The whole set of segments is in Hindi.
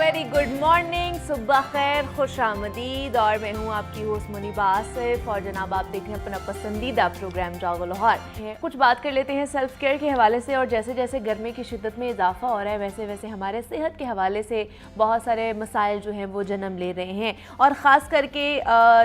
वेरी गुड मॉर्निंग, सुबह खैर, खुश आमदीद। और मैं हूँ आपकी होस्ट मुनीबा आसिफ और जनाब आप देख रहे हैं अपना पसंदीदा प्रोग्राम जागो लाहौर। कुछ बात कर लेते हैं सेल्फ केयर के हवाले से। और जैसे जैसे गर्मी की शिद्दत में इजाफा हो रहा है वैसे वैसे हमारे सेहत के हवाले से बहुत सारे मसाइल जो हैं वो जन्म ले रहे हैं। और ख़ास करके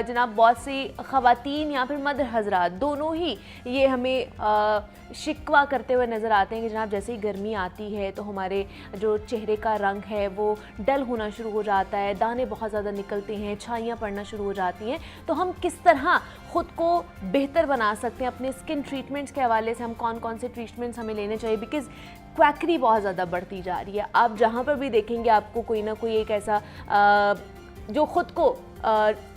जनाब बहुत सी ख़वातीन या फिर मर्द हजरात दोनों ही ये हमें शिकवा करते हुए नज़र आते हैं कि जनाब जैसे ही गर्मी आती है तो हमारे जो चेहरे का रंग है वो डल होना शुरू हो जाता है, दाने बहुत ज़्यादा निकलते हैं, छाइयाँ पड़ना शुरू हो जाती हैं। तो हम किस तरह ख़ुद को बेहतर बना सकते हैं अपने स्किन ट्रीटमेंट्स के हवाले से? हम कौन कौन से ट्रीटमेंट्स हमें लेने चाहिए? बिकॉज़ क्वैकरी बहुत ज़्यादा बढ़ती जा रही है। आप जहाँ पर भी देखेंगे आपको कोई ना कोई एक ऐसा जो ख़ुद को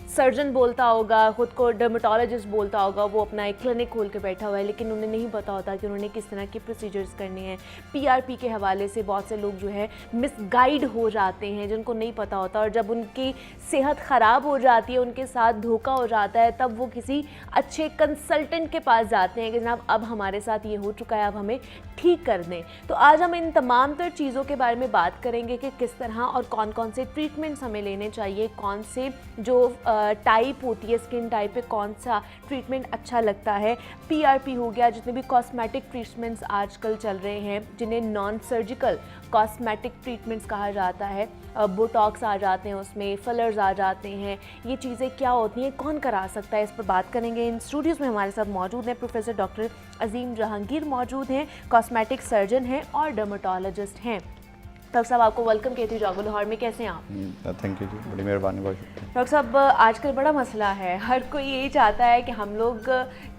सर्जन बोलता होगा, ख़ुद को डर्मेटोलॉजिस्ट बोलता होगा, वो अपना एक क्लिनिक खोल के बैठा हुआ है, लेकिन उन्हें नहीं पता होता कि उन्होंने किस तरह के प्रोसीजर्स करने हैं। पीआरपी के हवाले से बहुत से लोग जो है मिसगाइड हो जाते हैं, जिनको नहीं पता होता। और जब उनकी सेहत ख़राब हो जाती है, उनके साथ धोखा हो जाता है, तब वो किसी अच्छे कंसल्टेंट के पास जाते हैं कि जनाब अब हमारे साथ ये हो चुका है, अब हमें ठीक कर दें। तो आज हम इन तमाम तर चीज़ों के बारे में बात करेंगे कि किस तरह और कौन कौन से ट्रीटमेंट्स हमें लेने चाहिए, कौन से जो टाइप होती है स्किन टाइप पे कौन सा ट्रीटमेंट अच्छा लगता है। पीआरपी हो गया, जितने भी कॉस्मेटिक ट्रीटमेंट्स आजकल चल रहे हैं जिन्हें नॉन सर्जिकल कॉस्मेटिक ट्रीटमेंट्स कहा जाता है, बोटॉक्स आ जाते हैं, उसमें फिलर्स आ जाते हैं, ये चीज़ें क्या होती हैं, कौन करा सकता है, इस पर बात करेंगे। इन स्टूडियोज़ में हमारे साथ मौजूद हैं प्रोफेसर डॉक्टर अजीम जहांगीर मौजूद हैं, कॉस्मेटिक सर्जन हैं और डर्मेटोलॉजिस्ट हैं। डॉक्टर साहब आपको वेलकम कहती हूँ जागो लाहौर में। कैसे हैं आप? थैंक यू जी, बड़ी मेहरबानी। डॉक्टर साहब आजकल बड़ा मसला है, हर कोई यही चाहता है कि हम लोग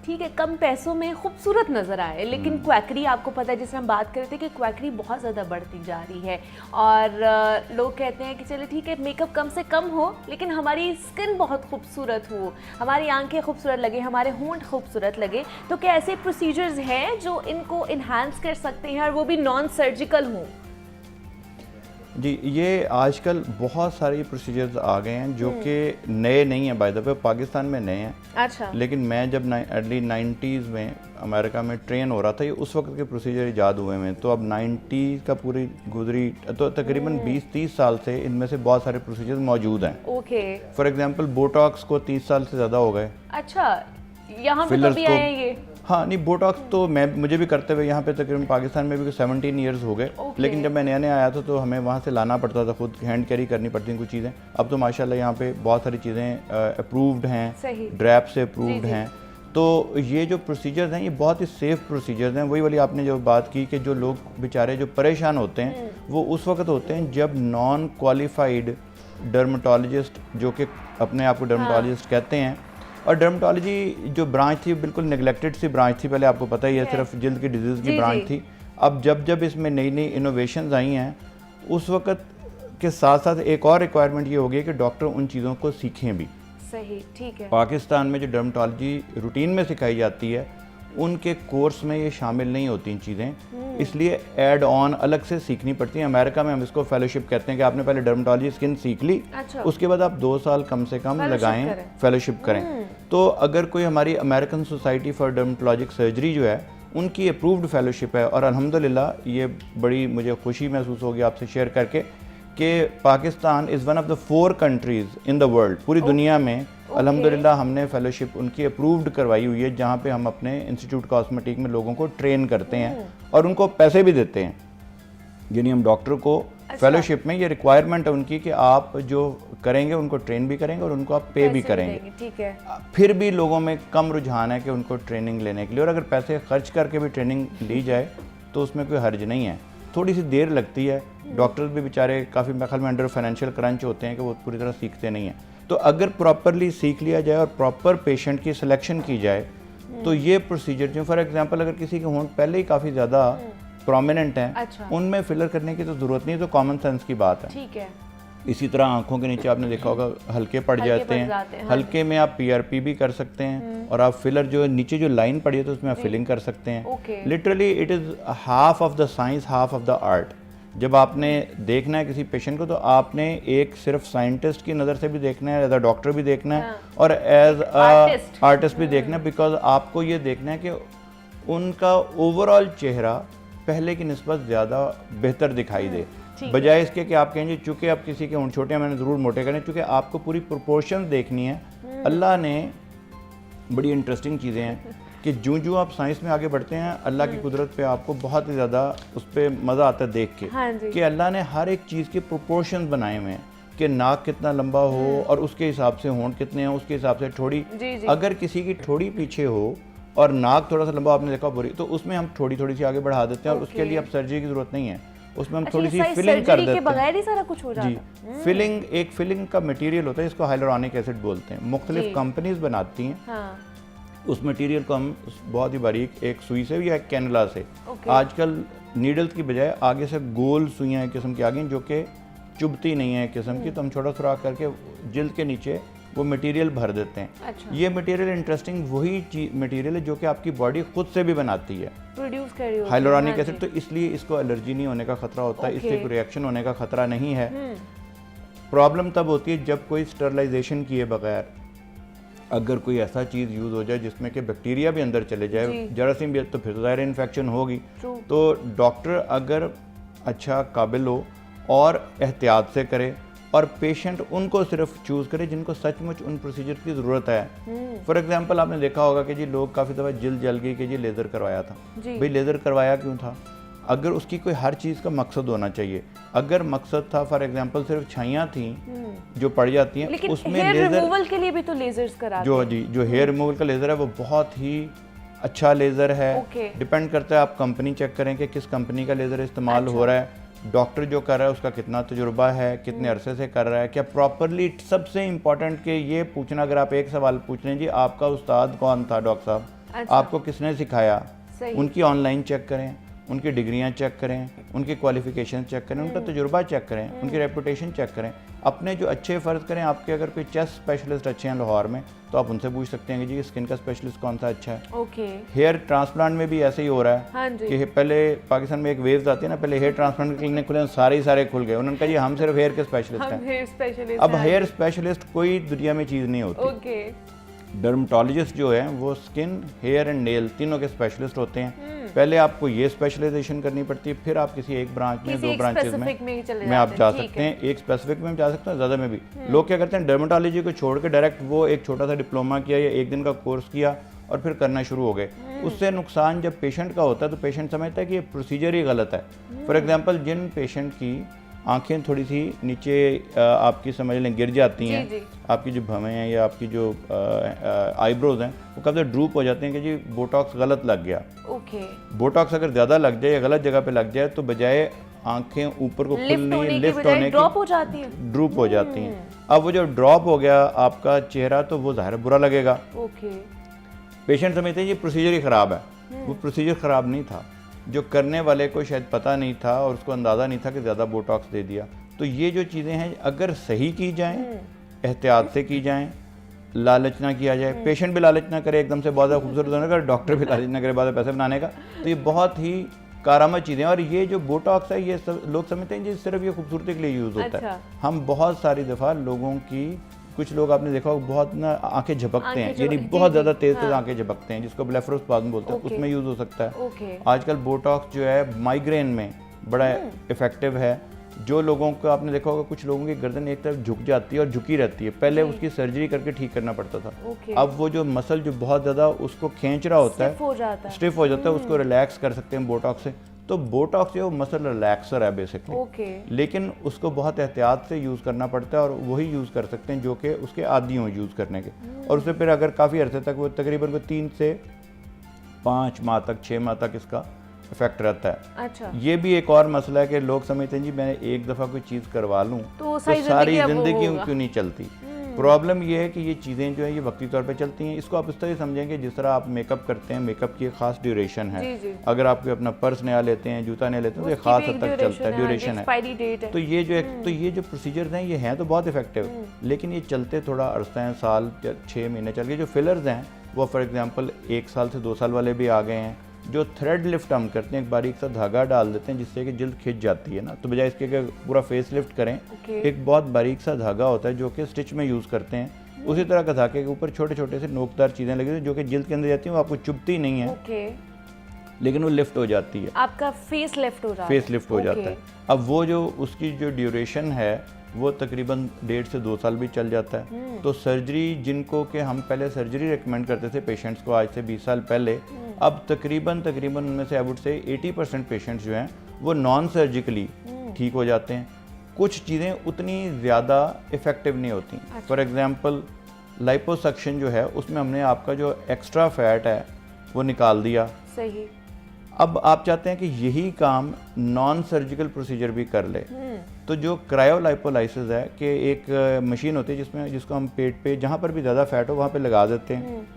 ठीक है कम पैसों में खूबसूरत नज़र आए, लेकिन क्वैकरी आपको पता है, जिससे हम बात कर रहे थे कि क्वैकरी बहुत ज़्यादा बढ़ती जा रही है। और लोग कहते हैं कि चले ठीक है मेकअप कम से कम हो लेकिन हमारी स्किन बहुत खूबसूरत हो, हमारी आंखें खूबसूरत लगे, हमारे होंठ खूबसूरत लगे। तो क्या ऐसे प्रोसीजर्स हैं जो इनको इन्हांस कर सकते हैं और वो भी नॉन सर्जिकल हों? जी, ये आजकल बहुत सारे प्रोसीजर्स आ गए हैं जो कि नए नहीं हैं, बाय द वे पाकिस्तान में नए हैं। अच्छा। लेकिन मैं जब अर्ली 90s में अमेरिका में ट्रेन हो रहा था, ये उस वक्त के प्रोसीजर ईजाद हुए हैं। तो अब 90s का पूरी गुजरी तो तकरीबन 20-30 साल से इनमें से बहुत सारे प्रोसीजर्स मौजूद हैं। ओके। फॉर एग्जांपल बोटॉक्स को 30 साल से ज़्यादा हो गए। अच्छा, यहाँ पे तो भी आए हैं ये? हाँ, नहीं बोटॉक्स तो मुझे भी करते हुए यहाँ पे तकरीबन पाकिस्तान में भी 17 ईयर्स हो गए। लेकिन जब मैं नया नया आया था तो हमें वहाँ से लाना पड़ता था, खुद हैंड कैरी करनी पड़ती थी कुछ चीज़ें। अब तो माशाल्लाह यहाँ पे बहुत सारी चीज़ें अप्रूव्ड हैं, ड्रैप से अप्रूव्ड हैं। तो ये जो प्रोसीजर्स हैं ये बहुत ही सेफ़ प्रोसीजर्स हैं। वही वाली आपने जो बात की कि जो लोग बेचारे जो परेशान होते हैं वो उस वक्त होते हैं जब नॉन क्वालिफाइड डर्मेटोलॉजिस्ट, जो कि अपने आप को डर्मेटोलॉजिस्ट कहते हैं, और डर्मेटोलॉजी जो ब्रांच थी बिल्कुल नेगलेक्टेड सी ब्रांच थी। पहले आपको पता ही है सिर्फ जल्द की डिजीज़ की ब्रांच थी। अब जब इसमें नई नई इनोवेशंस आई हैं, उस वक्त के साथ साथ एक और रिक्वायरमेंट ये हो गई कि डॉक्टर उन चीज़ों को सीखें भी। सही, ठीक है। पाकिस्तान में जो डर्मेटोलॉजी रूटीन में सिखाई जाती है उनके कोर्स में ये शामिल नहीं होती चीज़ें, इसलिए ऐड ऑन अलग से सीखनी पड़ती हैं। अमेरिका में हम इसको फेलोशिप कहते हैं कि आपने पहले डर्मेटोलॉजी स्किन सीख ली, अच्छा। उसके बाद आप 2 साल कम से कम लगाएं, फेलोशिप करें। तो अगर कोई हमारी अमेरिकन सोसाइटी फॉर डर्मेटोलॉजिक सर्जरी जो है उनकी अप्रूव्ड फेलोशिप है, और अल्हम्दुलिल्लाह ये बड़ी मुझे खुशी महसूस होगी आपसे शेयर करके कि Pakistan is one of the 4 countries in the world, पूरी दुनिया में अल्हम्दुलिल्लाह हमने फेलोशिप उनकी अप्रूव्ड करवाई हुई है, जहाँ पे हम अपने इंस्टीट्यूट कॉस्मेटिक में लोगों को ट्रेन करते हैं और उनको पैसे भी देते हैं। यानी हम डॉक्टर को फेलोशिप में ये रिक्वायरमेंट है उनकी कि आप जो करेंगे उनको ट्रेन भी करेंगे और उनको आप पे भी करेंगे। ठीक है। फिर भी लोगों में कम रुझान है कि उनको ट्रेनिंग लेने के लिए, और अगर पैसे खर्च करके भी ट्रेनिंग ली जाए तो उसमें कोई हर्ज नहीं है। थोड़ी सी देर लगती है, डॉक्टर्स भी बेचारे काफ़ी मेरे में अंडर फाइनेंशियल क्रंच होते हैं कि वो पूरी तरह सीखते नहीं हैं। तो अगर प्रॉपरली सीख लिया जाए और प्रॉपर पेशेंट की सिलेक्शन की जाए तो ये प्रोसीजर जो फॉर एग्जांपल अगर किसी के होंठ पहले ही काफ़ी ज़्यादा प्रोमिनेंट हैं, अच्छा। उनमें फिलर करने की तो ज़रूरत नहीं, तो कॉमन सेंस की बात है। ठीक है। इसी तरह आंखों के नीचे आपने देखा होगा हल्के पड़ जाते हैं, हल्के में आप पीआरपी भी कर सकते हैं, और आप फिलर जो नीचे जो लाइन पड़ी है तो उसमें आप फिलिंग कर सकते हैं। Literally it is half of the science, half of the art. जब आपने देखना है किसी पेशेंट को तो आपने एक सिर्फ साइंटिस्ट की नज़र से भी देखना है, एज अ डॉक्टर भी देखना है, और एज अ आर्टिस्ट भी देखना है, बिकॉज आपको ये देखना है कि उनका ओवरऑल चेहरा पहले की निस्बत ज़्यादा बेहतर दिखाई दे। बजाय इसके कि आप कहेंगे चूंकि आप किसी के होंठ छोटे हैं मैंने ज़रूर मोटे करने, चूंकि आपको पूरी प्रोपोर्शन देखनी है। अल्लाह ने बड़ी इंटरेस्टिंग चीज़ें हैं कि जो आप साइंस में आगे बढ़ते हैं अल्लाह की कुदरत पे आपको बहुत ही ज़्यादा उस पर मज़ा आता है देख के कि अल्लाह ने हर एक चीज़ के प्रोपोर्शन बनाए हुए हैं कि नाक कितना लंबा हो और उसके हिसाब से होंठ कितने हैं, उसके हिसाब से ठोड़ी। अगर किसी की ठोड़ी पीछे हो और नाक थोड़ा सा लंबा आपने देखा बुरी, तो उसमें हम थोड़ी सी आगे बढ़ा देते हैं और उसके लिए अब सर्जरी की ज़रूरत नहीं है, उसमें हम थोड़ी सी फिलिंग कर देते हैं। बगैर ही सारा कुछ हो जाता है। फिलिंग एक फिलिंग का मटेरियल होता है जिसको हाइलुरोनिक एसिड बोलते हैं, मुख्तलिफ कंपनीज बनाती हैं। उस मटेरियल को हम बहुत ही बारीक एक सुई से या एक कैनुला से, आजकल नीडल्स की बजाय आगे से गोल सुइयाँ एक किस्म की आ गई जो कि चुभती नहीं है एक किस्म की, तो हम छोटा सुराख करके जिल्द के नीचे वो मटेरियल भर देते हैं। अच्छा। ये मटेरियल इंटरेस्टिंग वही मटेरियल है जो कि आपकी बॉडी खुद से भी बनाती है, प्रोड्यूस कर रही होती है हाइलुरोनिक एसिड, तो इसलिए इसको एलर्जी नहीं होने का खतरा होता है, इससे कोई रिएक्शन होने का खतरा नहीं है। प्रॉब्लम तब होती है जब कोई स्टरलाइजेशन किए बगैर अगर कोई ऐसा चीज़ यूज़ हो जाए जिसमें कि बैक्टीरिया भी अंदर चले जाए, जरासीम भी, तो फिर तो ज़ाहिर इन्फेक्शन होगी। तो डॉक्टर अगर अच्छा काबिल हो और एहतियात से करे और पेशेंट उनको सिर्फ चूज़ करे जिनको सचमुच उन प्रोसीजर की ज़रूरत है। फॉर एग्जांपल आपने देखा होगा कि जी लोग काफ़ी दफ़ा जिल्द जल गई कि जी लेज़र करवाया था, भाई लेज़र करवाया क्यों था? अगर उसकी कोई हर चीज़ का मकसद होना चाहिए। अगर मकसद था फॉर एग्जांपल सिर्फ छाइयाँ थी जो पड़ जाती हैं, लेकिन उसमें हेयर लेज़र रिमूवल के लिए भी तो लेजर्स कराते हैं। जो हेयर रिमूवल का लेज़र है वो बहुत ही अच्छा लेज़र है। डिपेंड करता है, आप कंपनी चेक करें कि किस कंपनी का लेज़र इस्तेमाल हो रहा है, डॉक्टर जो कर रहा है उसका कितना तजुर्बा है, कितने अरसे से कर रहा है, क्या प्रॉपरली। सबसे इम्पॉर्टेंट कि ये पूछना, अगर आप एक सवाल पूछ रहे हैं जी आपका उस्ताद कौन था डॉक्टर साहब, आपको किसने सिखाया, उनकी ऑनलाइन चेक करें, उनकी डिग्रियां चेक करें, उनकी क्वालिफिकेशन चेक करें, उनका तजुर्बा चेक करें, उनकी रेपुटेशन चेक करें, अपने जो अच्छे फ़र्ज़ करें। आपके अगर कोई चेस्ट स्पेशलिस्ट अच्छे हैं लाहौर में तो आप उनसे पूछ सकते हैं कि जी स्किन का स्पेशलिस्ट कौन सा अच्छा है। हेयर ट्रांसप्लांट में भी ऐसे ही हो रहा है कि पहले पाकिस्तान में एक वेव्स आती है ना, पहले हेयर ट्रांसप्लांट के क्लिनिक खुले, सारे खुल गए, उन्होंने कहा जी हम सिर्फ हेयर के स्पेशलिस्ट हैं। अब हेयर स्पेशलिस्ट कोई दुनिया में चीज़ नहीं होती। डर्मेटोलॉजिस्ट जो है वो स्किन, हेयर एंड नेल तीनों के स्पेशलिस्ट होते हैं। पहले आपको ये स्पेशलाइजेशन करनी पड़ती है, फिर आप किसी एक ब्रांच में, दो ब्रांचेस में आप जा सकते हैं। एक स्पेसिफिक में जा सकते हैं, ज़्यादा में भी। लोग क्या करते हैं, डर्मेटोलॉजी को छोड़ के डायरेक्ट वो एक छोटा सा डिप्लोमा किया या एक दिन का कोर्स किया और फिर करना शुरू हो गए। उससे नुकसान जब पेशेंट का होता है तो पेशेंट समझता है कि ये प्रोसीजर ही गलत है। फॉर एग्जाम्पल जिन पेशेंट की आंखें थोड़ी सी नीचे आपकी समझ लें गिर जाती हैं, आपकी जो भवें हैं या आपकी जो आईब्रोज हैं वो कब तक ड्रूप हो जाते हैं कि जी बोटॉक्स गलत लग गया। बोटॉक्स अगर ज़्यादा लग जाए या गलत जगह पे लग जाए तो बजाय आंखें ऊपर को खुलनी, लिफ्ट होने की, ड्रॉप हो जाती हैं, ड्रूप हो जाती हैं। अब वो जो ड्रॉप हो गया आपका चेहरा तो वो ज़ाहिर बुरा लगेगा। पेशेंट समझते हैं ये प्रोसीजर ही ख़राब है, वो प्रोसीजर ख़राब नहीं था, जो करने वाले को शायद पता नहीं था और उसको अंदाज़ा नहीं था कि ज़्यादा बोटॉक्स दे दिया। तो ये जो चीज़ें हैं अगर सही की जाएं, एहतियात से की जाएं, लालच ना किया जाए, पेशेंट भी लालच ना करे एकदम से बहुत ज़्यादा खूबसूरत होने का, डॉक्टर भी लालच ना करे बहुत पैसे बनाने का, तो ये बहुत ही कारामद चीज़ें। और ये जो बोटॉक्स है ये लोग समझते हैं जी सिर्फ ये खूबसूरती के लिए यूज़ होता है। हम बहुत सारी दफ़ा लोगों की, कुछ लोग आपने देखा बहुत ना आंखें झपकते हैं, यानी बहुत ज़्यादा तेज़ आंखें झपकते हैं, जिसको ब्लेफरोस्पाज्म बोलते हैं, उसमें यूज़ हो सकता है। आजकल बोटॉक्स जो है माइग्रेन में बड़ा इफेक्टिव है। जो लोगों को आपने देखा होगा कुछ लोगों की गर्दन एक तरफ झुक जाती है और झुकी रहती है, पहले उसकी सर्जरी करके ठीक करना पड़ता था। अब वो जो मसल जो बहुत ज़्यादा उसको खींच रहा होता है, स्टिफ हो जाता है, उसको रिलैक्स कर सकते हैं बोटॉक्स से। तो बोटॉक्स जो मसल रिलैक्सर है बेसिकली, लेकिन उसको बहुत एहतियात से यूज़ करना पड़ता है और वही यूज़ कर सकते हैं जो कि उसके आदी हों यूज़ करने के। और उससे फिर अगर काफ़ी अरसे तक वो तकरीबन 3 से 5 माह तक 6 माह तक इसका इफेक्ट रहता है। अच्छा। ये भी एक और मसला है कि लोग समझते हैं जी मैंने एक दफ़ा कोई चीज़ करवा लूँ तो सारी ज़िंदगी क्यों नहीं चलती। प्रॉब्लम ये है कि ये चीज़ें जो है ये वक्ती तौर पे चलती हैं। इसको आप इस तरह समझेंगे जिस तरह आप मेकअप करते हैं, मेकअप की एक ख़ास ड्यूरेशन है। अगर आप कोई अपना पर्स नया लेते हैं, जूता नया लेते हैं तो ये ख़ास हद तक चलता है, ड्यूरेशन है। तो ये जो प्रोसीजर्स हैं ये हैं तो बहुत इफेक्टिव, लेकिन ये चलते थोड़ा अरसा है, साल 6 महीने चल गए। जो फिलर्स हैं वो फॉर एग्जाम्पल 1 साल से 2 साल वाले भी आ गए हैं। जो थ्रेड लिफ्ट हम करते हैं, एक बारीक सा धागा डाल देते हैं जिससे कि जल्द खिंच जाती है ना, तो बजाय इसके कि पूरा फेस लिफ्ट करें, एक बहुत बारीक सा धागा होता है जो कि स्टिच में यूज़ करते हैं। उसी तरह का धागे के ऊपर छोटे छोटे से नोकदार चीज़ें लगी हुई जो कि जल्द के अंदर जाती हैं, वो आपको चुभती नहीं है। लेकिन वो लिफ्ट हो जाती है, आपका फेस लिफ्ट हो जाता है, फेस लिफ्ट हो जाता है। अब वो जो उसकी जो ड्यूरेशन है वो तकरीबन 1.5 से 2 साल भी चल जाता है। तो सर्जरी जिनको कि हम पहले सर्जरी रिकमेंड करते थे पेशेंट्स को आज से 20 साल पहले, अब तकरीबन उनमें से आई वुड से 80% पेशेंट्स जो हैं वो नॉन सर्जिकली ठीक हो जाते हैं। कुछ चीज़ें उतनी ज़्यादा इफ़ेक्टिव नहीं होती। फॉर एग्ज़ाम्पल लाइपोसक्शन जो है उसमें हमने आपका जो एक्स्ट्रा फैट है वो निकाल दिया। सही। अब आप चाहते हैं कि यही काम नॉन सर्जिकल प्रोसीजर भी कर ले, तो जो क्रायोलाइपोलाइसिस है कि एक मशीन होती है जिसको हम पेट पे जहाँ पर भी ज़्यादा फैट हो वहाँ पे लगा देते हैं,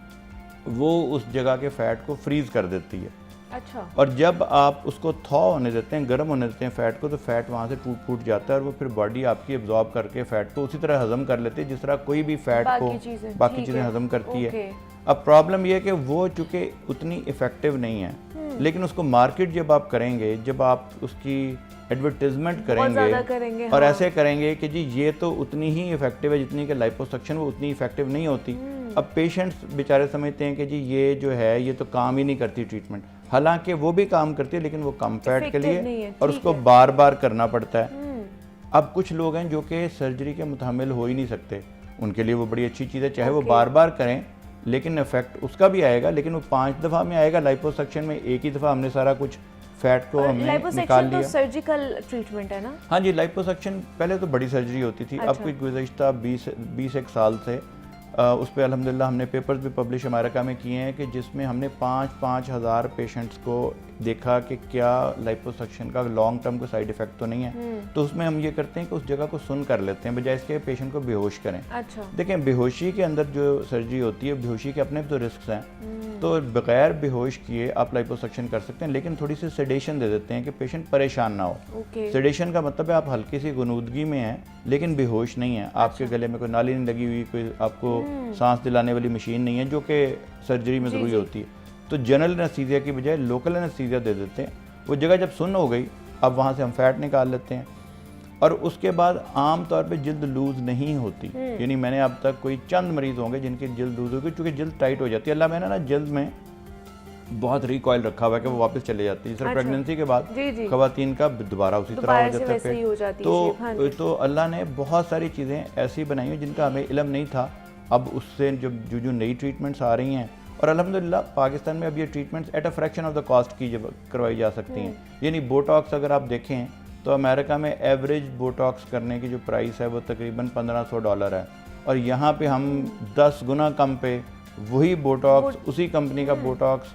वो उस जगह के फैट को फ्रीज कर देती है। अच्छा। और जब आप उसको थॉ होने देते हैं, गर्म होने देते हैं फैट को, तो फैट वहाँ से टूट जाता है और वो फिर बॉडी आपकी एब्जॉर्ब करके फैट को उसी तरह हजम कर लेती है जिस तरह कोई भी फैट को बाकी चीज़ें हजम करती है। अब प्रॉब्लम ये है कि वो चूँकि उतनी इफेक्टिव नहीं है, लेकिन उसको मार्केट जब आप करेंगे, जब आप उसकी एडवर्टीजमेंट करेंगे और ऐसे करेंगे कि जी ये तो उतनी ही इफेक्टिव है जितनी कि लाइपोसक्शन, वो उतनी इफेक्टिव नहीं होती। अब पेशेंट्स बेचारे समझते हैं कि जी ये जो है ये तो काम ही नहीं करती ट्रीटमेंट, हालांकि वो भी काम करती है लेकिन वो कम फैट के लिए और उसको बार बार करना पड़ता है। अब कुछ लोग हैं जो कि सर्जरी के मुतहम्मिल हो ही नहीं सकते, उनके लिए वो बड़ी अच्छी चीज़ है, चाहे वो बार बार करें लेकिन इफेक्ट उसका भी आएगा, लेकिन वो 5 दफ़ा में आएगा। लाइपोसक्शन में एक ही दफ़ा हमने सारा कुछ फैट को हमने निकाल लिया। तो सर्जिकल ट्रीटमेंट है ना? हाँ जी, लाइपोसक्शन पहले तो बड़ी सर्जरी होती थी। अब कोई गुज़श्ता 20 साल से उस पर अल्हम्दुलिल्लाह हमने पेपर्स भी पब्लिश अमेरिका में किए हैं कि जिसमें हमने 5-5 हज़ार पेशेंट्स को देखा कि क्या लाइपोसक्शन का लॉन्ग टर्म को साइड इफेक्ट तो नहीं है। तो उसमें हम ये करते हैं कि उस जगह को सुन कर लेते हैं बजाय इसके पेशेंट को बेहोश करें। अच्छा। देखें, बेहोशी के अंदर जो सर्जरी होती है, बेहोशी के अपने तो रिस्क हैं, तो बगैर बेहोश किए आप लाइपोसक्शन कर सकते हैं, लेकिन थोड़ी सी सेडेशन दे देते हैं कि पेशेंट परेशान ना हो। सेडेशन का मतलब है आप हल्की सी गुनूदगी में हैं लेकिन बेहोश नहीं है, आपके गले में कोई नाली नहीं लगी हुई, कोई आपको सांस दिलाने वाली मशीन नहीं है जो कि सर्जरी में ज़रूरी होती है। तो जनरल एनेस्थीसिया की बजाय लोकल एनेस्थीसिया दे देते हैं। वो जगह जब सुन्न हो गई, अब वहाँ से हम फैट निकाल लेते हैं और उसके बाद आम तौर पे जल्द लूज़ नहीं होती। यानी मैंने अब तक कोई चंद मरीज़ होंगे जिनकी जल्द लूज़ होगी, चूँकि जल्द टाइट हो जाती है। अल्लाह मैंने ना जल्द में बहुत रिकॉयल रखा हुआ है कि वो वापस चले जाती है। सिर्फ प्रेगनेंसी के बाद ख़वातीन का दोबारा उसी तरह हो जाता है। तो अल्लाह ने बहुत सारी चीज़ें ऐसी बनाई हैं जिनका हमें इल्म नहीं था। अब उससे जो नई ट्रीटमेंट्स आ रही हैं, और अल्हम्दुलिल्लाह पाकिस्तान में अब ये treatments at a fraction of the cost की करवाई जा सकती हैं। यानी बोटॉक्स अगर आप देखें तो अमेरिका में एवरेज बोटॉक्स करने की जो प्राइस है वो तकरीबन $1500 है, और यहाँ पे हम 10 गुना कम पे वही बोटॉक्स, उसी कंपनी का बोटॉक्स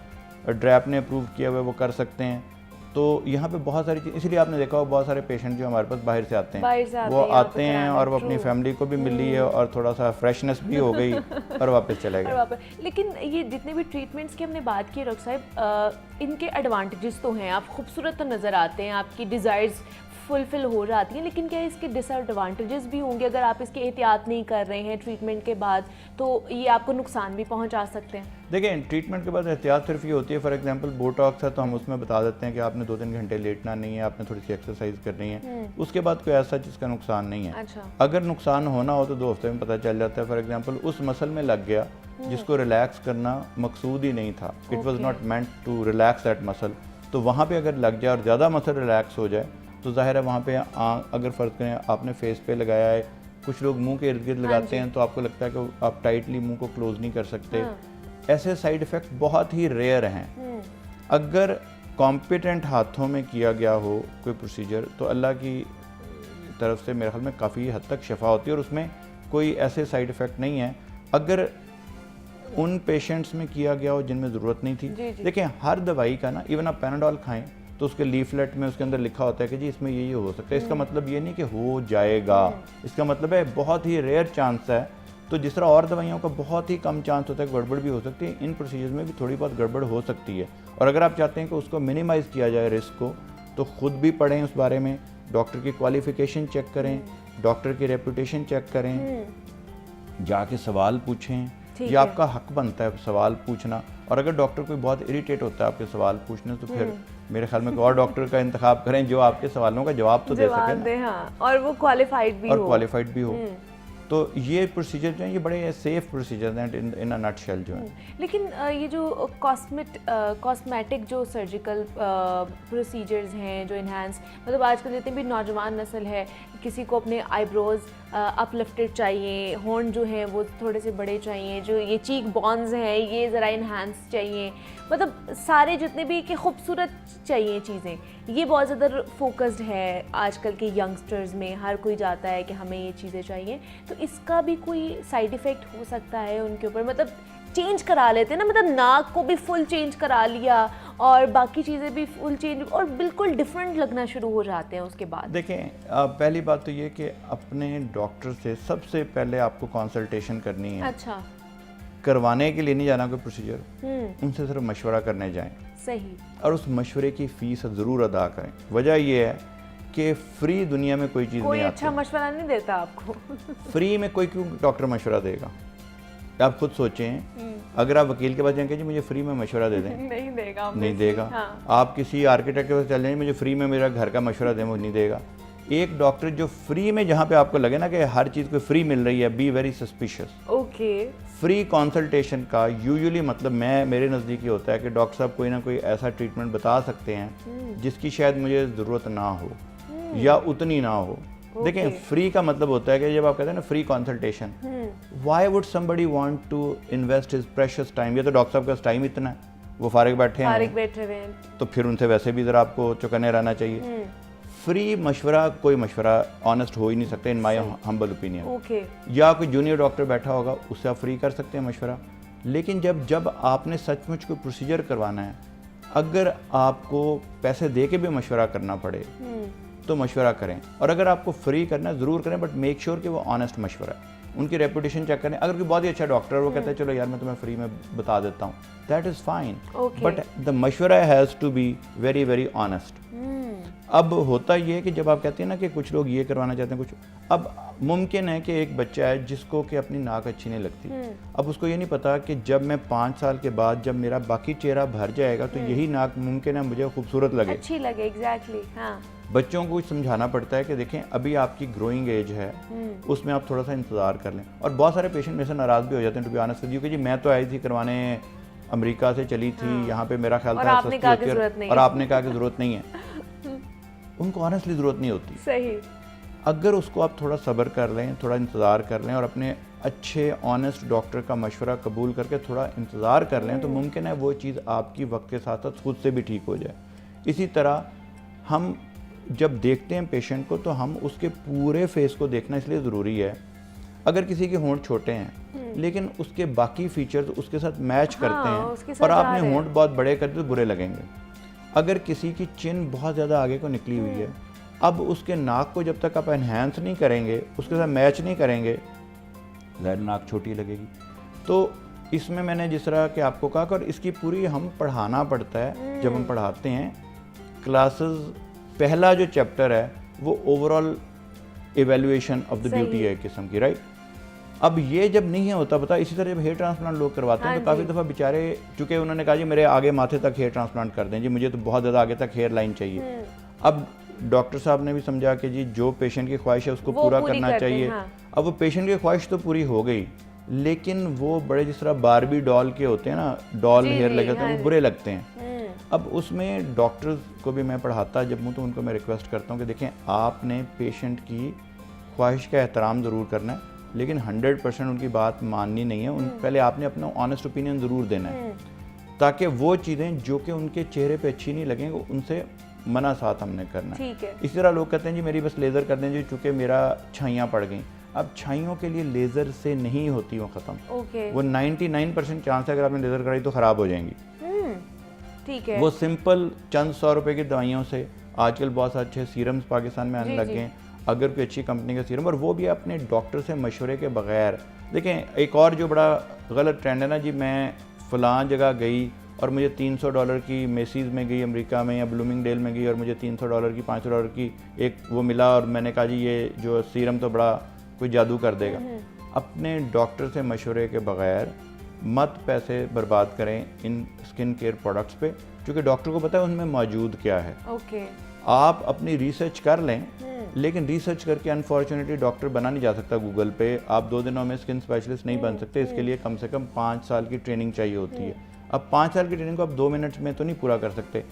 ड्रैप ने अप्रूव किया हुआ वो कर सकते हैं। तो यहाँ पे बहुत सारी चीज़, इसलिए आपने देखा हो बहुत सारे पेशेंट जो हमारे पास बाहर से आते हैं, वो आते हैं और वो अपनी फैमिली को भी मिल ली है और थोड़ा सा फ्रेशनेस भी हो गई और वापस चले गए। लेकिन ये जितने भी ट्रीटमेंट्स की हमने बात की डॉक्टर साहब, इनके एडवांटेजेस तो हैं, आप खूबसूरत तो नज़र आते हैं, आपकी डिज़ायर्स फुलफिल हो जाती हैं, लेकिन क्या इसके डिसएडवांटेजेस भी होंगे? अगर आप इसकी एहतियात नहीं कर रहे हैं ट्रीटमेंट के बाद तो ये आपको नुकसान भी पहुंचा सकते हैं। देखिए, ट्रीटमेंट के बाद एहतियात सिर्फ ये होती है, फॉर एग्जांपल बोटॉक्स है तो हम उसमें बता देते हैं कि आपने 2-3 घंटे लेटना नहीं है, आपने थोड़ी सी एक्सरसाइज करनी है, उसके बाद कोई ऐसा जिसका नुकसान नहीं है। अच्छा। अगर नुकसान होना हो तो 2 हफ्ते में पता चल जाता है। फॉर एग्जाम्पल उस मसल में लग गया जिसको रिलैक्स करना मकसूद ही नहीं था, it was not meant to relax that muscle, तो वहाँ पर अगर लग जाए और ज़्यादा मसल रिलैक्स हो जाए तो ज़ाहिर है वहाँ पे अगर फ़र्ज़ करें आपने फेस पे लगाया है, कुछ लोग मुंह के इर्द गिर्द लगाते हैं तो आपको लगता है कि आप टाइटली मुंह को क्लोज़ नहीं कर सकते। ऐसे साइड इफ़ेक्ट बहुत ही रेयर हैं। अगर कॉम्पिटेंट हाथों में किया गया हो कोई प्रोसीजर तो अल्लाह की तरफ से मेरे ख्याल में काफ़ी हद तक शफा होती है और उसमें कोई ऐसे साइड इफ़ेक्ट नहीं है। अगर उन पेशेंट्स में किया गया हो जिनमें ज़रूरत नहीं थी, देखें हर दवाई का ना, इवन आप पैनाडोल खाएँ तो उसके लीफलेट में उसके अंदर लिखा होता है कि जी इसमें ये हो सकता है। इसका मतलब ये नहीं कि हो जाएगा, इसका मतलब है बहुत ही रेयर चांस है। तो जिस तरह और दवाइयों का बहुत ही कम चांस होता है, गड़बड़ भी हो सकती है, इन प्रोसीजर्स में भी थोड़ी बहुत गड़बड़ हो सकती है। और अगर आप चाहते हैं कि उसको मिनिमाइज़ किया जाए रिस्क को, तो ख़ुद भी पढ़ें उस बारे में, डॉक्टर की क्वालिफ़िकेशन चेक करें, डॉक्टर की रेपुटेशन चेक करें, जाके सवाल पूछें, ये आपका हक बनता है सवाल पूछना। और अगर डॉक्टर कोई बहुत इरिटेट होता है आपके सवाल पूछने तो फिर मेरे ख्याल में कोई और डॉक्टर का इंतखाब करें जो आपके सवालों का जवाब तो दे सके ना। हाँ, और वो क्वालिफाइड भी हो। तो ये प्रोसीजर जो हैं ये बड़े सेफ प्रोसीजर हैं इन अ नटशेल जो है। लेकिन ये जो कॉस्मेटिक जो सर्जिकल प्रोसीजर्स हैं जो इन्हांस, मतलब आजकल जितनी भी नौजवान नस्ल है, किसी को अपने आईब्रोज अपलिफ्टेड चाहिए, हॉर्न जो हैं वो थोड़े से बड़े चाहिए, जो ये चीक बॉन्स हैं ये ज़रा इन्हांस चाहिए, मतलब सारे जितने भी कि खूबसूरत चाहिए चीज़ें, ये बहुत ज़्यादा फोकस्ड है आजकल के यंगस्टर्स में। हर कोई जाता है कि हमें ये चीज़ें चाहिए, तो इसका भी कोई साइड इफ़ेक्ट हो सकता है उनके ऊपर? मतलब चेंज करा लेते हैं ना, मतलब नाक को भी फुल चेंज करा लिया और बाकी चीज़ें भी फुल चेंज, और बिल्कुल डिफरेंट लगना शुरू हो जाते हैं उसके बाद। देखें, पहली बात तो ये कि अपने डॉक्टर से सबसे पहले आपको कंसल्टेशन करनी है। अच्छा। करवाने के लिए नहीं जाना कोई प्रोसीजर, उनसे सिर्फ मशवरा करने जाएं। सही। और उस मशवरे की फ़ीस ज़रूर अदा करें। वजह यह है कि फ्री दुनिया में कोई चीज़ नहीं आती। अच्छा मशवरा नहीं देता आपको। फ्री में कोई क्यों डॉक्टर मशवरा देगा? आप खुद सोचें, अगर आप वकील के पास जाएंगे जी मुझे फ्री में मशवरा दे दें, नहीं देगा। नहीं देगा। हाँ। आप किसी आर्किटेक्ट के पास चल जाएंगे मुझे फ्री में मेरा घर का मशवरा दें, वो नहीं देगा। एक डॉक्टर जो फ्री में, जहाँ पे आपको लगे ना कि हर चीज़ को फ्री मिल रही है, be very suspicious. Okay. Free consultation का यूजुअली मतलब मेरे नज़दीक ये होता है कि डॉक्टर साहब कोई ना कोई ऐसा ट्रीटमेंट बता सकते हैं जिसकी शायद मुझे ज़रूरत ना हो या उतनी ना हो। देखें, फ्री का मतलब होता है कि जब आप कहते हैं ना free consultation, why would somebody want to invest his precious time? ये तो डॉक्टर साहब का टाइम इतना है, वो फारिग बैठे हैं, तो फिर उनसे वैसे भी ज़रा आपको चौकन्ने रहना चाहिए। फ्री मशवरा, कोई मशवरा ऑनेस्ट हो ही नहीं सकता इन माय हम्बल ओपिनियन। या कोई जूनियर डॉक्टर बैठा होगा उससे आप फ्री कर सकते हैं मशवरा, लेकिन जब आपने सचमुच कोई प्रोसीजर करवाना है, अगर आपको पैसे दे के भी मशवरा करना पड़े तो मशवरा करें। और अगर आपको फ्री करना है ज़रूर करें, बट मेक श्योर कि वो ऑनेस्ट मशवरा है। उनकी रेपुटेशन चेक करें। अगर कोई बहुत ही अच्छा डॉक्टर है वो कहता है चलो यार मैं तुम्हें फ्री में बता देता हूँ, that is fine, but the मशवरा has to be very very honest. अब होता ये है कि जब आप कहते हैं ना कि कुछ लोग ये करवाना चाहते हैं, कुछ, अब मुमकिन है कि एक बच्चा है जिसको कि अपनी नाक अच्छी नहीं लगती, अब उसको ये नहीं पता कि जब मैं 5 साल के बाद जब मेरा बाकी चेहरा भर जाएगा तो यही नाक मुमकिन है मुझे खूबसूरत लगे, अच्छी लगे। एग्जैक्टली। हाँ। बच्चों को समझाना पड़ता है कि देखें अभी आपकी ग्रोइंग एज है, उसमें आप थोड़ा सा इंतज़ार कर लें। और बहुत सारे पेशेंट मेरे से नाराज़ भी हो जाते हैं to be honest with you कि जी मैं तो आई थी करवाने, अमेरिका से चली थी, यहाँ पे मेरा ख्याल था आपने कहा कि ज़रूरत नहीं है, और आपने कहा कि ज़रूरत नहीं है। उनको ऑनेस्टली ज़रूरत नहीं होती। सही। अगर उसको आप थोड़ा सब्र कर लें, थोड़ा इंतज़ार कर लें और अपने अच्छे ऑनेस्ट डॉक्टर का मशवरा कबूल करके थोड़ा इंतज़ार कर लें तो मुमकिन है वो चीज़ आपकी वक्त के साथ साथ खुद से भी ठीक हो जाए। इसी तरह हम जब देखते हैं पेशेंट को तो हम उसके पूरे फेस को देखना इसलिए ज़रूरी है। अगर किसी के होंठ छोटे हैं लेकिन उसके बाकी फीचर्स उसके साथ मैच करते हैं और आपने होंठ बहुत बड़े कर दिए तो बुरे लगेंगे। अगर किसी की चिन बहुत ज़्यादा आगे को निकली हुई है, अब उसके नाक को जब तक आप एनहांस नहीं करेंगे, उसके साथ मैच नहीं करेंगे, ज़ाहिर नाक छोटी लगेगी। तो इसमें मैंने जिस तरह के आपको कहा, और इसकी पूरी हम पढ़ाना पड़ता है। जब हम पढ़ाते हैं क्लासेस, पहला जो चैप्टर है वो overall evaluation of the beauty है किस्म की, राइट। अब ये जब नहीं होता पता, इसी तरह जब हेयर ट्रांसप्लांट लोग करवाते हैं तो काफ़ी दफ़ा बेचारे, चूँकि उन्होंने कहा जी मेरे आगे माथे तक हेयर ट्रांसप्लांट कर दें, जी मुझे तो बहुत ज़्यादा आगे तक हेयर लाइन चाहिए। अब डॉक्टर साहब ने भी समझा कि जी जो पेशेंट की ख्वाहिश है उसको पूरा करना चाहिए। अब वो पेशेंट की ख्वाहिश तो पूरी हो गई, लेकिन वो बड़े जिस तरह बारबी डॉल के होते हैं ना, डॉल हेयर लगे होते हैं, वो बुरे लगते हैं। अब उसमें डॉक्टर्स को भी मैं पढ़ाता जब हूँ तो उनको मैं रिक्वेस्ट करता हूँ कि देखें आपने पेशेंट की ख्वाहिश का एहतराम ज़रूर करना है, लेकिन 100% उनकी बात माननी नहीं है। पहले आपने अपना ऑनेस्ट ओपिनियन ज़रूर देना है, ताकि वो चीज़ें जो कि उनके चेहरे पे अच्छी नहीं लगेंगी उनसे मना साथ हमने करना है। इसी तरह लोग कहते हैं जी मेरी बस लेज़र कर दें जी, चूँकि मेरा छाइयाँ पड़ गई। अब छाइयों के लिए लेज़र से नहीं होती वो ख़त्म, वो 99% चांस है अगर आपने लेज़र कराई तो ख़राब हो जाएंगी। ठीक है। वो सिंपल चंद 100 रुपए की दवाइयों से, आजकल बहुत अच्छे सीरम्स पाकिस्तान में आने लग गए हैं, अगर कोई अच्छी कंपनी का सीरम, और वो भी अपने डॉक्टर से मशवरे के बगैर। देखें एक और जो बड़ा गलत ट्रेंड है ना जी, मैं फ़लाँ जगह गई और मुझे $300 की मेसीज़ में गई अमेरिका में या ब्लूमिंगडेल में गई और मुझे $300 की $500 की एक वो मिला और मैंने कहा जी ये जो सीरम तो बड़ा कोई जादू कर देगा। अपने डॉक्टर से मशवरे के बगैर मत पैसे बर्बाद करें इन स्किन केयर प्रोडक्ट्स पे, क्योंकि डॉक्टर को पता है उनमें मौजूद क्या है। आप अपनी रिसर्च कर लें, लेकिन रिसर्च करके अनफॉर्चुनेटली डॉक्टर बना नहीं जा सकता गूगल पे। आप 2 दिनों में स्किन स्पेशलिस्ट नहीं बन सकते, इसके लिए कम से कम 5 साल की ट्रेनिंग चाहिए होती है। अब 5 साल की ट्रेनिंग को आप 2 मिनट में तो नहीं पूरा कर सकते।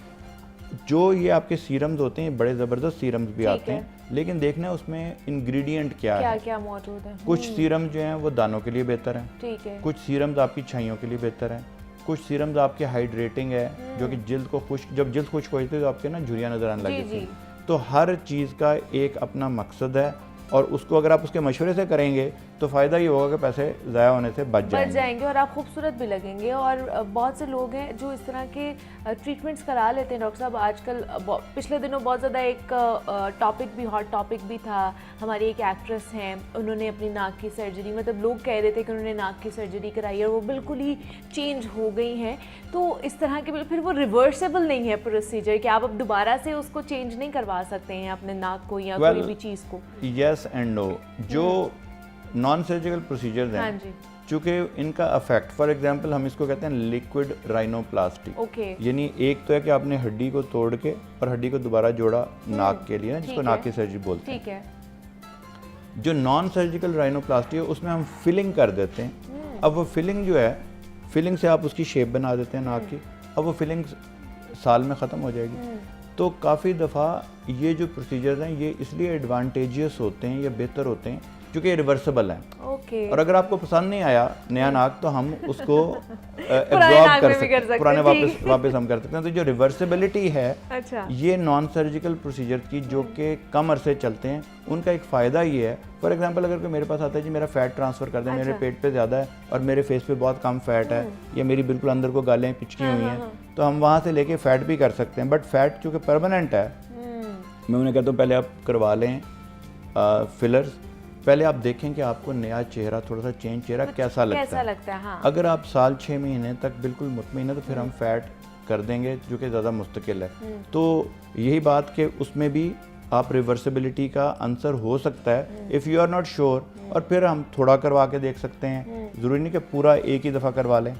जो ये आपके सीरम्स होते हैं, बड़े ज़बरदस्त सीरम्स भी आते हैं, लेकिन देखना है उसमें इंग्रेडिएंट क्या है, क्या मौजूद है। कुछ सीरम जो हैं वो दानों के लिए बेहतर हैं, ठीक है। कुछ सीरम्स आपकी छाइयों के लिए बेहतर हैं, कुछ सीरम्स आपके हाइड्रेटिंग है जो कि जिल्द को खुश्क, जब जिल्द खुश्क हो जाती है तो आपके ना झुर्रियाँ नजर आने लग जाती हैं। तो हर चीज़ का एक अपना मकसद है और उसको अगर आप उसके मशवरे से करेंगे तो फ़ायदा ये होगा कि पैसे ज़ाया होने से बच जाएंगे और आप खूबसूरत भी लगेंगे। और बहुत से लोग हैं जो इस तरह के ट्रीटमेंट्स करा लेते हैं डॉक्टर साहब। आजकल पिछले दिनों बहुत ज़्यादा एक टॉपिक भी, हॉट टॉपिक भी था। हमारी एक एक्ट्रेस हैं, उन्होंने अपनी नाक की सर्जरी, मतलब लोग कह रहे थे कि उन्होंने नाक की सर्जरी कराई और वो बिल्कुल ही चेंज हो गई हैं। तो इस तरह के फिर वो रिवर्सेबल नहीं है प्रोसीजर कि आप अब दोबारा से उसको चेंज नहीं करवा सकते हैं अपने नाक को या कोई भी चीज़ को। Yes and no. जो नॉन सर्जिकल प्रोसीजर्स हैं, चूँकि इनका अफेक्ट, फॉर एग्जांपल हम इसको कहते हैं लिक्विड राइनोप्लास्टी। यानी एक तो है कि आपने हड्डी को तोड़ के और हड्डी को दोबारा जोड़ा नाक के लिए, जिसको नाक की सर्जरी बोलते हैं। ठीक है। जो नॉन सर्जिकल राइनोप्लास्टी है उसमें हम फिलिंग कर देते हैं। अब वो फिलिंग जो है, फिलिंग से आप उसकी शेप बना देते हैं नाक की। अब वो फिलिंग साल में ख़त्म हो जाएगी। तो काफ़ी दफ़ा ये जो प्रोसीजर्स हैं ये इसलिए एडवांटेजियस होते हैं या बेहतर होते हैं क्योंकि ये रिवर्सेबल हैं। और अगर आपको पसंद नहीं आया नया नाक तो हम उसको एब्जॉर्ब कर सकते हैं, पुराने वापस हम कर सकते हैं। तो जो रिवर्सिबिलिटी है, ये नॉन सर्जिकल प्रोसीजर की जो कि कम अरसे चलते हैं, उनका एक फ़ायदा ये है। फॉर एग्जांपल अगर कोई मेरे पास आता है जी मेरा फ़ैट ट्रांसफ़र कर दें, मेरे पेट पे ज़्यादा है और मेरे फेस पे बहुत कम फ़ैट है या मेरी बिल्कुल अंदर को गालें पिचकी हुई हैं, तो हम वहाँ से लेके फ़ैट भी कर सकते हैं। बट फ़ैट चूँकि परमानेंट है, मैं उन्हें कहता हूँ पहले आप करवा लें फिलर्स। पहले आप देखें कि आपको नया चेहरा, थोड़ा सा चेंज चेहरा कैसा लगता है। हाँ। अगर आप साल 6 महीने तक बिल्कुल मुतमईन है तो फिर हम फैट कर देंगे जो कि ज़्यादा मुस्तकिल है। तो यही बात कि उसमें भी आप रिवर्सिबिलिटी का आंसर हो सकता है if you are not sure, और फिर हम थोड़ा करवा के देख सकते हैं। ज़रूरी नहीं कि पूरा एक ही दफ़ा करवा लें।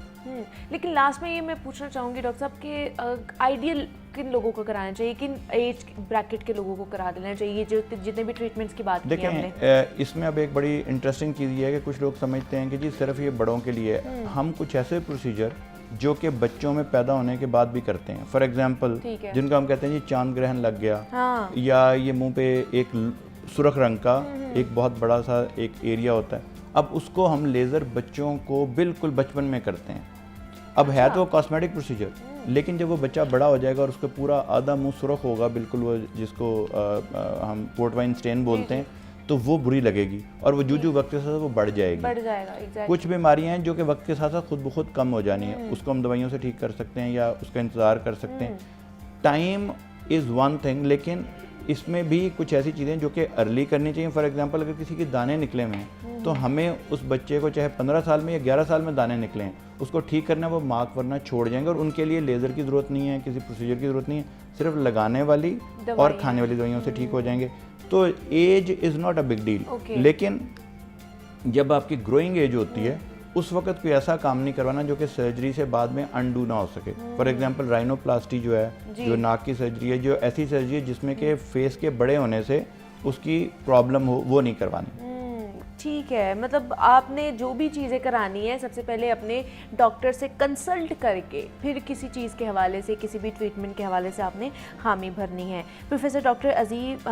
लेकिन लास्ट में ये मैं पूछना चाहूँगी डॉक्टर साहब कि आइडियल किन लोगों को कराना चाहिए, किन एज ब्रैकेट के लोगों को करा देना चाहिए, जो जितने भी ट्रीटमेंट्स की बात की हमने? इसमें अब एक बड़ी इंटरेस्टिंग चीज़ ये है कि कुछ लोग समझते हैं कि जी सिर्फ ये बड़ों के लिए। हम कुछ ऐसे प्रोसीजर जो कि बच्चों में पैदा होने के बाद भी करते हैं। फॉर एग्जाम्पल जिनका हम कहते हैं जी चांद ग्रहण लग गया, या ये मुँह पे एक सुर्ख रंग का एक बहुत बड़ा सा एक एरिया होता है, अब उसको हम लेज़र बच्चों को बिल्कुल बचपन में करते हैं। अब है तो कॉस्मेटिक प्रोसीजर, लेकिन जब वो बच्चा बड़ा हो जाएगा और उसका पूरा आधा मुंह सुर्ख होगा बिल्कुल, वो जिसको हम पोर्ट वाइन स्टेन बोलते हैं, तो वो बुरी लगेगी और वो जूजू वक्त के साथ वो बढ़ जाएगी। कुछ बीमारियां हैं जो कि वक्त के साथ साथ खुद ब खुद कम हो जानी है, उसको हम दवाइयों से ठीक कर सकते हैं या उसका इंतज़ार कर सकते हैं। टाइम इज़ वन थिंग, लेकिन इसमें भी कुछ ऐसी चीज़ें जो कि अर्ली करनी चाहिए। फॉर एग्जांपल अगर किसी के दाने निकले हुए हैं तो हमें उस बच्चे को चाहे 15 साल में या 11 साल में दाने निकले हैं उसको ठीक करना, वो मार्क वरना छोड़ जाएंगे और उनके लिए लेज़र की ज़रूरत नहीं है, किसी प्रोसीजर की ज़रूरत नहीं है, सिर्फ लगाने वाली और खाने वाली दवाइयों से ठीक हो जाएंगे। तो age is not a big deal. लेकिन जब आपकी ग्रोइंग एज होती है उस वक्त कोई ऐसा काम नहीं करवाना जो कि सर्जरी से बाद में अनडू ना हो सके। फॉर एग्जांपल राइनोप्लास्टी जो है, जो नाक की सर्जरी है, जो ऐसी सर्जरी है जिसमें के फेस के बड़े होने से उसकी प्रॉब्लम हो, वो नहीं करवानी। ठीक है, मतलब आपने जो भी चीज़ें करानी है सबसे पहले अपने डॉक्टर से कंसल्ट करके फिर किसी चीज़ के हवाले से, किसी भी ट्रीटमेंट के हवाले से आपने हामी भरनी है। प्रोफेसर डॉक्टर अजीब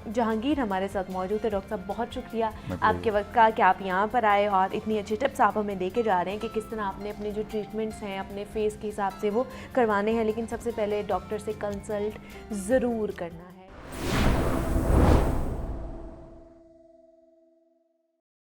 जहांगीर हमारे साथ मौजूद है। डॉक्टर साहब बहुत शुक्रिया आपके वक्त का कि आप यहाँ पर आए और इतनी अच्छी टिप्स आप हमें दे के जा रहे हैं कि किस तरह आपने अपने जो ट्रीटमेंट्स हैं अपने फेस के हिसाब से वो करवाने हैं। लेकिन सबसे पहले डॉक्टर से कंसल्ट ज़रूर करना है।